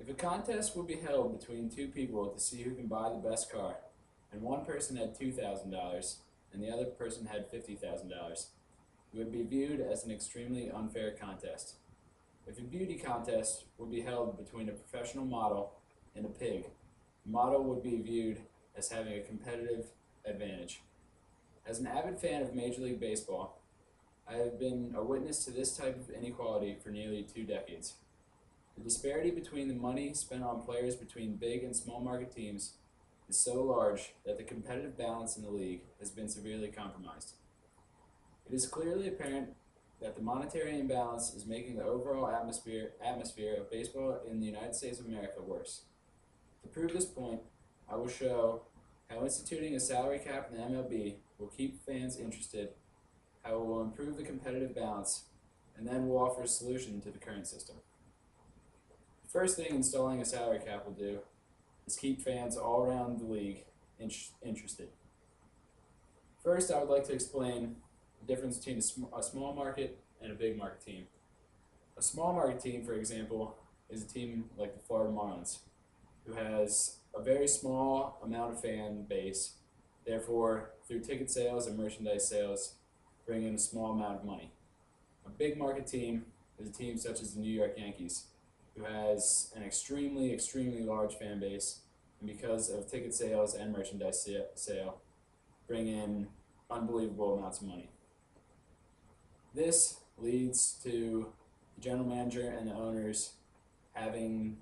If a contest would be held between two people to see who can buy the best car, and one person had $2,000 and the other person had $50,000, it would be viewed as an extremely unfair contest. If a beauty contest would be held between a professional model and a pig, the model would be viewed as having a competitive advantage. As an avid fan of Major League Baseball, I have been a witness to this type of inequality for nearly 2 decades. The disparity between the money spent on players between big and small market teams is so large that the competitive balance in the league has been severely compromised. It is clearly apparent that the monetary imbalance is making the overall atmosphere of baseball in the United States of America worse. To prove this point, I will show how instituting a salary cap in the MLB will keep fans interested, how it will improve the competitive balance, and then will offer a solution to the current system. The first thing installing a salary cap will do is keep fans all around the league interested. First, I would like to explain the difference between a small market and a big market team. A small market team, for example, is a team like the Florida Marlins, who has a very small amount of fan base, therefore, through ticket sales and merchandise sales, bring in a small amount of money. A big market team is a team such as the New York Yankees, who has an extremely large fan base, and because of ticket sales and merchandise sale, bring in unbelievable amounts of money. This leads to the general manager and the owners having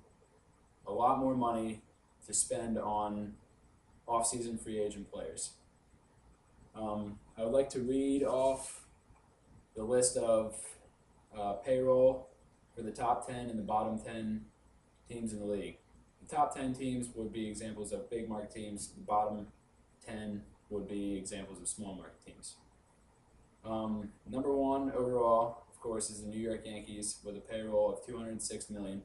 a lot more money to spend on off-season free agent players. I would like to read off the list of payroll for the top 10 and the bottom 10 teams in the league. The top 10 teams would be examples of big market teams. The bottom 10 would be examples of small market teams. Number 1 overall, of course, is the New York Yankees with a payroll of $206 million.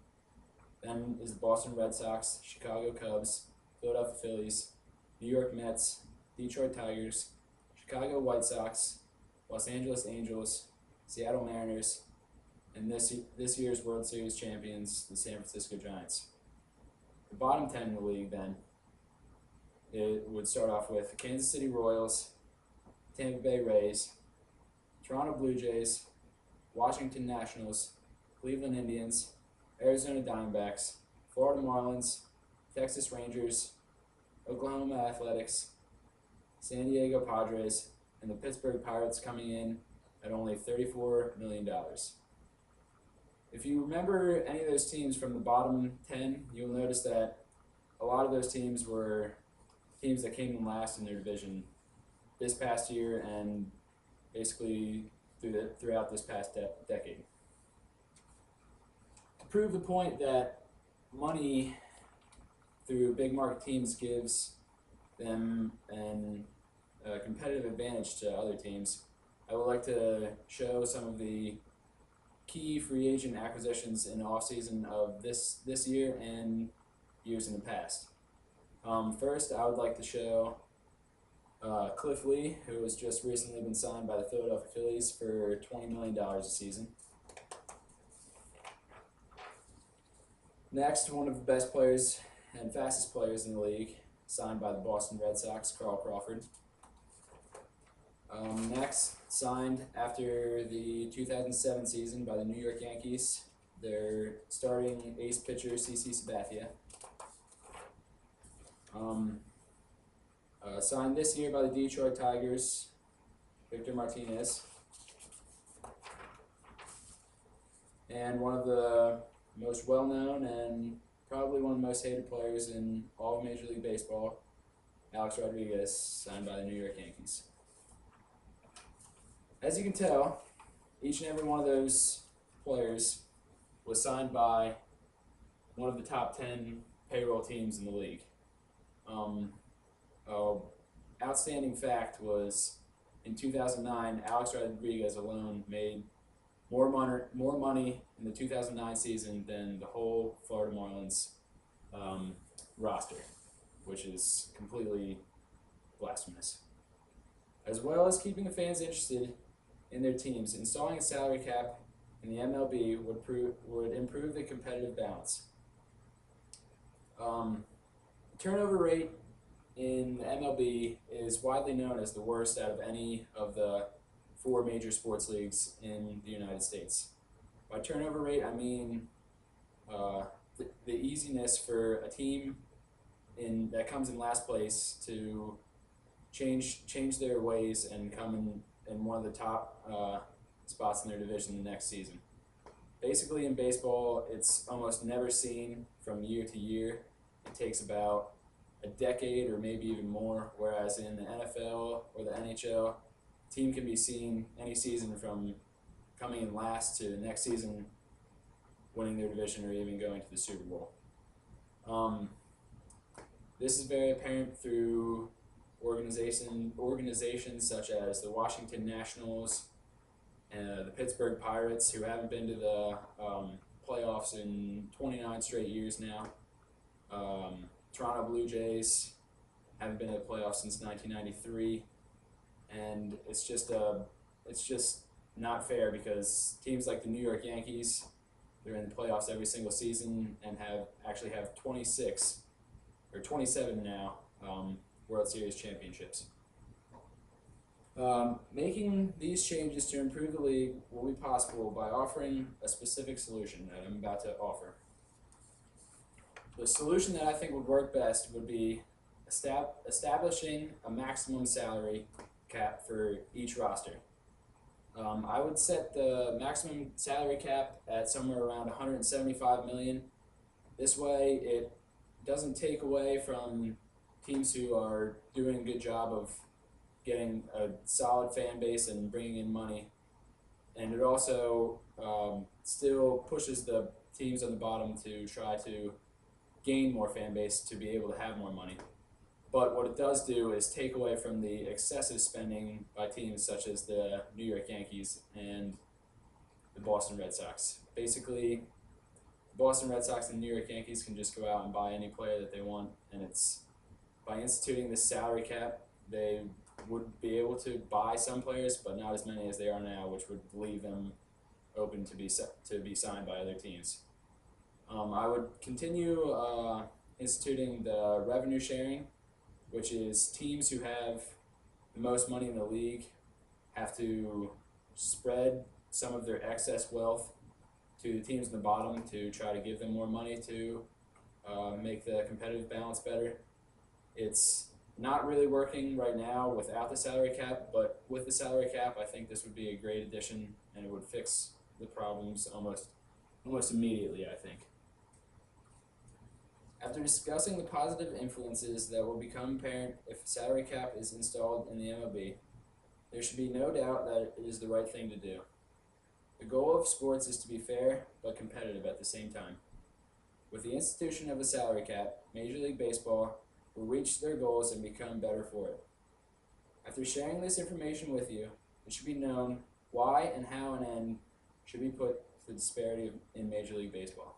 Then is the Boston Red Sox, Chicago Cubs, Philadelphia Phillies, New York Mets, Detroit Tigers, Chicago White Sox, Los Angeles Angels, Seattle Mariners, and this year's World Series champions, the San Francisco Giants. The bottom 10 in the league, then, it would start off with the Kansas City Royals, Tampa Bay Rays, Toronto Blue Jays, Washington Nationals, Cleveland Indians, Arizona Diamondbacks, Florida Marlins, Texas Rangers, Oklahoma Athletics, San Diego Padres, and the Pittsburgh Pirates coming in at only $34 million. If you remember any of those teams from the bottom 10, you'll notice that a lot of those teams were teams that came in last in their division this past year and basically throughout this past decade. To prove the point that money through big market teams gives them a competitive advantage to other teams, I would like to show some of the key free agent acquisitions in the offseason of this year and years in the past. First, I would like to show Cliff Lee, who has just recently been signed by the Philadelphia Phillies for $20 million a season. Next, one of the best players and fastest players in the league, signed by the Boston Red Sox, Carl Crawford. Next, signed after the 2007 season by the New York Yankees, their starting ace pitcher, CC Sabathia. Signed this year by the Detroit Tigers, Victor Martinez. And one of the most well-known and probably one of the most hated players in all of Major League Baseball, Alex Rodriguez, signed by the New York Yankees. As you can tell, each and every one of those players was signed by one of the top 10 payroll teams in the league. Outstanding fact was, in 2009, Alex Rodriguez alone made more money in the 2009 season than the whole Florida Marlins roster, which is completely blasphemous. As well as keeping the fans interested in their teams, installing a salary cap in the MLB would improve the competitive balance. The turnover rate in the MLB is widely known as the worst out of any of the four major sports leagues in the United States. By turnover rate, I mean the easiness for a team that comes in last place to change their ways and come in one of the top spots in their division the next season. Basically, in baseball, it's almost never seen from year to year. It takes about a decade or maybe even more, whereas in the NFL or the NHL, a team can be seen any season from coming in last to the next season winning their division or even going to the Super Bowl. This is very apparent through organizations such as the Washington Nationals and the Pittsburgh Pirates, who haven't been to the playoffs in 29 straight years now. Toronto Blue Jays haven't been to the playoffs since 1993, and it's just not fair because teams like the New York Yankees, they're in the playoffs every single season and have 26 or 27 now World Series championships. Making these changes to improve the league will be possible by offering a specific solution that I'm about to offer. The solution that I think would work best would be establishing a maximum salary cap for each roster. I would set the maximum salary cap at somewhere around $175 million. This way, it doesn't take away from teams who are doing a good job of getting a solid fan base and bringing in money, and it also still pushes the teams on the bottom to try to gain more fan base to be able to have more money. But what it does do is take away from the excessive spending by teams such as the New York Yankees and the Boston Red Sox. Basically, the Boston Red Sox and the New York Yankees can just go out and buy any player that they want, and it's by instituting this salary cap, they would be able to buy some players, but not as many as they are now, which would leave them open to be signed by other teams. I would continue instituting the revenue sharing, which is teams who have the most money in the league have to spread some of their excess wealth to the teams in the bottom to try to give them more money to make the competitive balance better. It's not really working right now without the salary cap, but with the salary cap, I think this would be a great addition, and it would fix the problems almost immediately, I think. After discussing the positive influences that will become apparent if a salary cap is installed in the MLB, there should be no doubt that it is the right thing to do. The goal of sports is to be fair but competitive at the same time. With the institution of a salary cap, Major League Baseball will reach their goals and become better for it. After sharing this information with you, it should be known why and how an end should be put to the disparity in Major League Baseball.